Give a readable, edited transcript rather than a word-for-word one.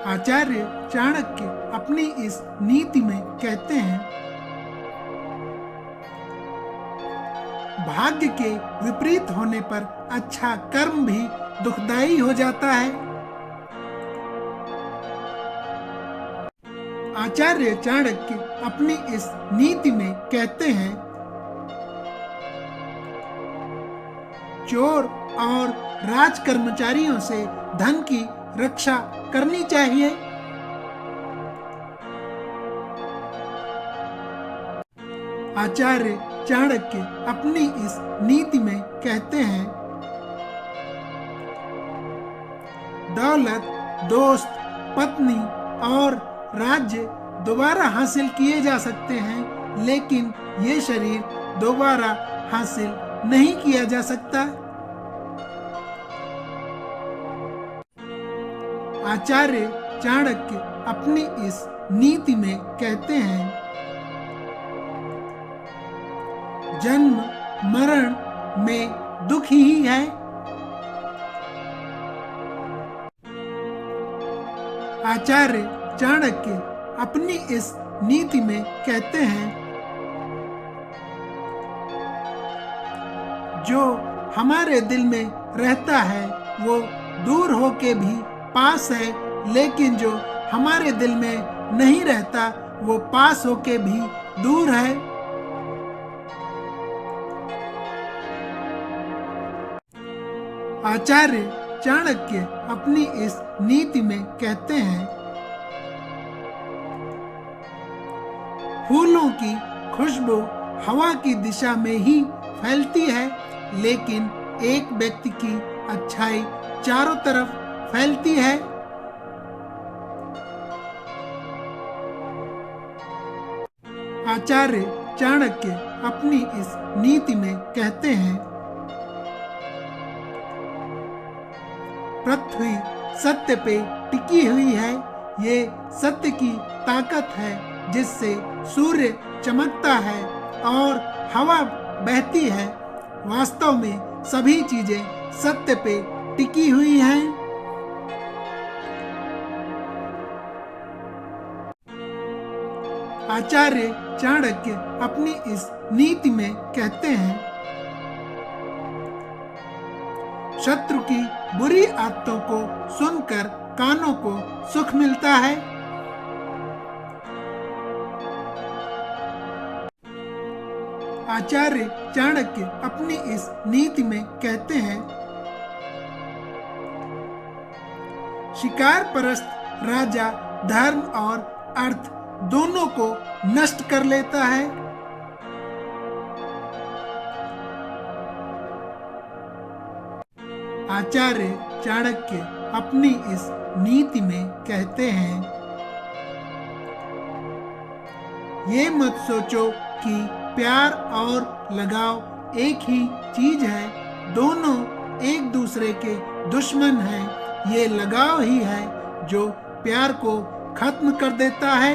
आचार्य चाणक्य अपनी इस नीति में कहते हैं, भाग्य के विपरीत होने पर अच्छा कर्म भी दुखदायी हो जाता है। आचार्य चाणक्य अपनी इस नीति में कहते हैं, चोर और राज कर्मचारियों से धन की रक्षा करनी चाहिए। आचार्य चाणक्य अपनी इस नीति में कहते हैं, दौलत, दोस्त, पत्नी और राज्य दोबारा हासिल किए जा सकते हैं, लेकिन ये शरीर दोबारा हासिल नहीं किया जा सकता। आचार्य चाणक्य अपनी इस नीति में कहते हैं, जन्म मरण में दुख ही है। आचार्य चाणक्य अपनी इस नीति में कहते हैं, जो हमारे दिल में रहता है वो दूर होके भी पास है, लेकिन जो हमारे दिल में नहीं रहता वो पास होके भी दूर है। आचार्य चाणक्य अपनी इस नीति में कहते हैं, फूलों की खुशबू हवा की दिशा में ही फैलती है, लेकिन एक व्यक्ति की अच्छाई चारों तरफ फैलती है। आचार्य चाणक्य अपनी इस नीति में कहते हैं, पृथ्वी सत्य पे टिकी हुई है। ये सत्य की ताकत है जिससे सूर्य चमकता है और हवा बहती है। वास्तव में सभी चीजें सत्य पे टिकी हुई हैं। आचार्य चाणक्य अपनी इस नीति में कहते हैं, शत्रु की बुरी आदतों को सुनकर कानों को सुख मिलता है। आचार्य चाणक्य अपनी इस नीति में कहते हैं, शिकार परस्त राजा धर्म और अर्थ दोनों को नष्ट कर लेता है। आचार्य चाणक्य अपनी इस नीति में कहते हैं, ये मत सोचो कि प्यार और लगाव एक ही चीज है, दोनों एक दूसरे के दुश्मन हैं। ये लगाव ही है जो प्यार को खत्म कर देता है।